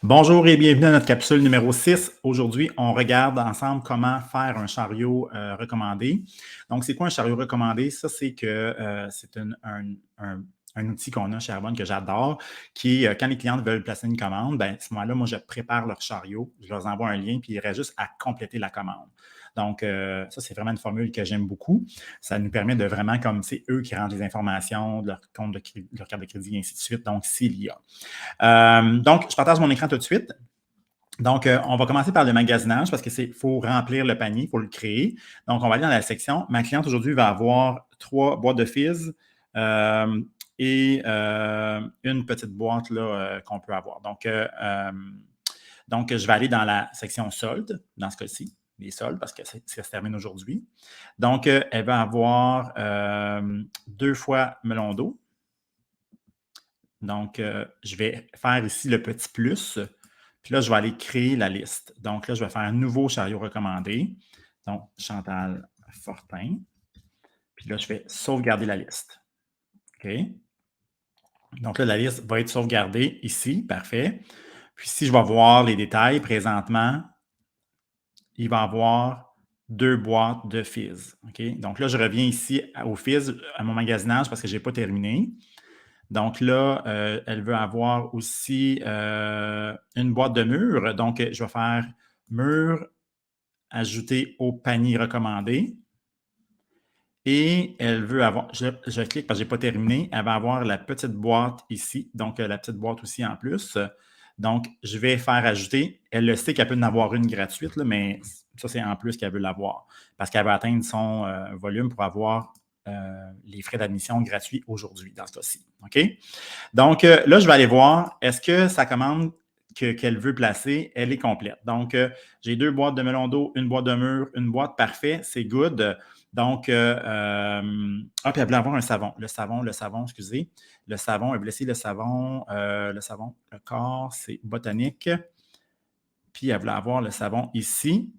Bonjour et bienvenue à notre capsule numéro 6. Aujourd'hui, on regarde ensemble comment faire un chariot recommandé. Donc, c'est quoi un chariot recommandé? Ça, c'est que c'est un outil qu'on a chez Arbonne que j'adore, qui est quand les clientes veulent placer une commande, ben, à ce moment-là, moi, je prépare leur chariot, je leur envoie un lien, puis il reste juste à compléter la commande. Donc, ça, c'est vraiment une formule que j'aime beaucoup. Ça nous permet de vraiment, comme c'est eux qui rentrent les informations de leur compte de crédit, leur carte de crédit, et ainsi de suite. Donc, s'il y a. Donc, je partage mon écran tout de suite. Donc, on va commencer par le magasinage parce qu'il faut remplir le panier, il faut le créer. Donc, on va aller dans la section. Ma cliente aujourd'hui va avoir 3 boîtes de fizz et une petite boîte là, qu'on peut avoir. Donc, je vais aller dans la section soldes, dans ce cas-ci, les soldes, parce que ça se termine aujourd'hui. Donc, elle va avoir 2 fois melon d'eau. Donc, je vais faire ici le petit plus. Puis là, je vais aller créer la liste. Donc là, je vais faire un nouveau chariot recommandé. Donc, Chantal Fortin. Puis là, je vais sauvegarder la liste. OK? Donc là, la liste va être sauvegardée ici. Parfait. Puis si je vais voir les détails présentement, il va y avoir 2 boîtes de fizz. OK? Donc là, je reviens ici au fizz, à mon magasinage parce que je n'ai pas terminé. Donc là, elle veut avoir aussi une boîte de murs. Donc, je vais faire mur, ajouter au panier recommandé. Et elle veut avoir, je clique parce que je n'ai pas terminé, elle va avoir la petite boîte ici, donc la petite boîte aussi en plus. Donc, je vais faire ajouter. Elle le sait qu'elle peut en avoir une gratuite, là, mais ça, c'est en plus qu'elle veut l'avoir parce qu'elle va atteindre son volume pour avoir les frais d'admission gratuits aujourd'hui, dans ce cas-ci. OK? Donc, là, je vais aller voir, est-ce que sa commande qu'elle veut placer, elle est complète. Donc, j'ai 2 boîtes de melon d'eau, une boîte de mûre, une boîte parfait, c'est good. Donc, puis elle voulait avoir un savon. Le savon, excusez. Le savon, elle voulait essayer le corps, c'est botanique. Puis, elle voulait avoir le savon ici,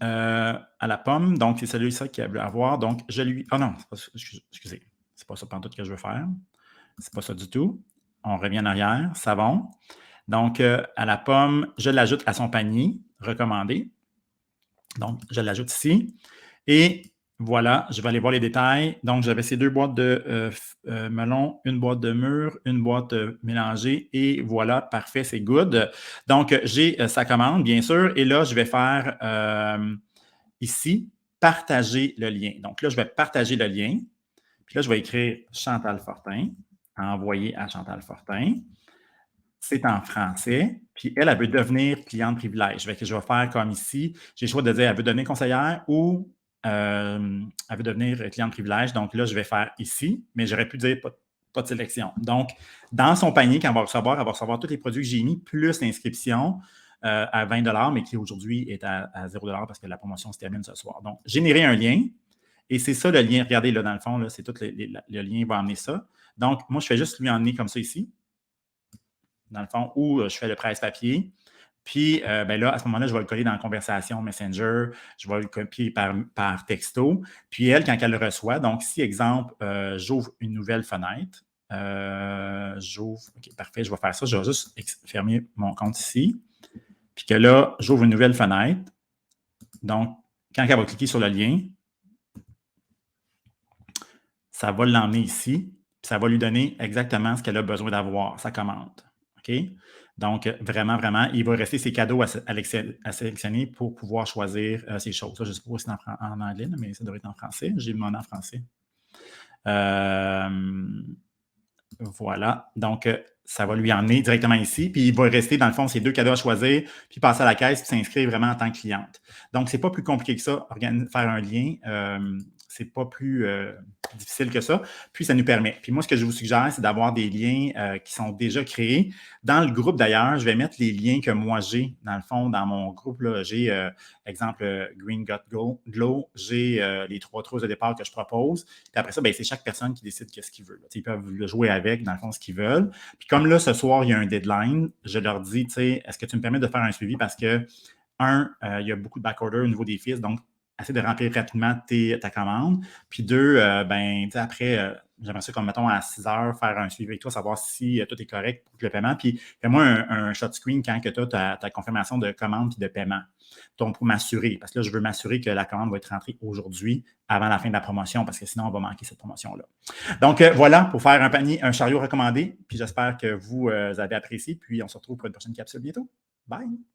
à la pomme. Donc, c'est celui-ci qu'elle voulait avoir. Donc, je lui... Oh non, excusez. C'est pas ça pantoute que je veux faire. C'est pas ça du tout. On revient en arrière. Savon. Donc, à la pomme, je l'ajoute à son panier recommandé. Donc, je l'ajoute ici. Et voilà, je vais aller voir les détails. Donc, j'avais ces 2 boîtes de melon, une boîte de mûre, une boîte mélangée. Et voilà, parfait, c'est good. Donc, j'ai sa commande, bien sûr. Et là, je vais faire ici, partager le lien. Donc là, je vais partager le lien. Puis là, je vais écrire Chantal Fortin, envoyer à Chantal Fortin. C'est en français. Puis elle veut devenir cliente privilège. Je vais faire comme ici. J'ai le choix de dire elle veut devenir conseillère ou elle veut devenir cliente privilège. Donc là, je vais faire ici, mais j'aurais pu dire pas de sélection. Donc, dans son panier, quand elle va recevoir tous les produits que j'ai mis, plus l'inscription à 20 mais qui aujourd'hui est à 0 parce que la promotion se termine ce soir. Donc, générer un lien. Et c'est ça le lien. Regardez, là, dans le fond, là, c'est tout le lien va emmener ça. Donc, moi, je fais juste lui emmener comme ça ici, dans le fond, où je fais le presse-papier. Puis, ben là, à ce moment-là, je vais le coller dans la conversation Messenger, je vais le copier par texto. Puis, elle, quand elle le reçoit, donc, si, exemple, j'ouvre une nouvelle fenêtre, OK, parfait, je vais faire ça. Je vais juste fermer mon compte ici. Puis que là, j'ouvre une nouvelle fenêtre. Donc, quand elle va cliquer sur le lien, ça va l'emmener ici, puis ça va lui donner exactement ce qu'elle a besoin d'avoir, sa commande. OK? Donc, vraiment, vraiment, il va rester ses cadeaux à sélectionner pour pouvoir choisir ces choses. Ça, je ne sais pas si c'est en anglais, mais ça devrait être en français. J'ai demandé en français. Voilà. Donc, ça va lui emmener directement ici. Puis, il va rester, dans le fond, ces 2 cadeaux à choisir, puis passer à la caisse, puis s'inscrire vraiment en tant que cliente. Donc, ce n'est pas plus compliqué que ça, faire un lien. C'est pas plus difficile que ça. Puis, ça nous permet. Puis moi, ce que je vous suggère, c'est d'avoir des liens qui sont déjà créés. Dans le groupe, d'ailleurs, je vais mettre les liens que moi j'ai, dans le fond, dans mon groupe. J'ai, exemple, Green Gut Glow. J'ai les 3 trousses de départ que je propose. Puis après ça, ben, c'est chaque personne qui décide qu'est-ce qu'il veut. Ils peuvent le jouer avec, dans le fond, ce qu'ils veulent. Puis comme là, ce soir, il y a un deadline, je leur dis, est-ce que tu me permets de faire un suivi parce que, il y a beaucoup de backorder au niveau des fils, donc essaie de remplir rapidement ta commande. Puis 2, ben, après, j'aimerais ça, comme mettons, à 6 heures, faire un suivi avec toi, savoir si tout est correct pour le paiement. Puis fais-moi un shot screen quand tu as ta confirmation de commande et de paiement. Donc, pour m'assurer, parce que là, je veux m'assurer que la commande va être rentrée aujourd'hui avant la fin de la promotion, parce que sinon, on va manquer cette promotion-là. Donc, voilà, pour faire un chariot recommandé. Puis j'espère que vous avez apprécié. Puis on se retrouve pour une prochaine capsule bientôt. Bye!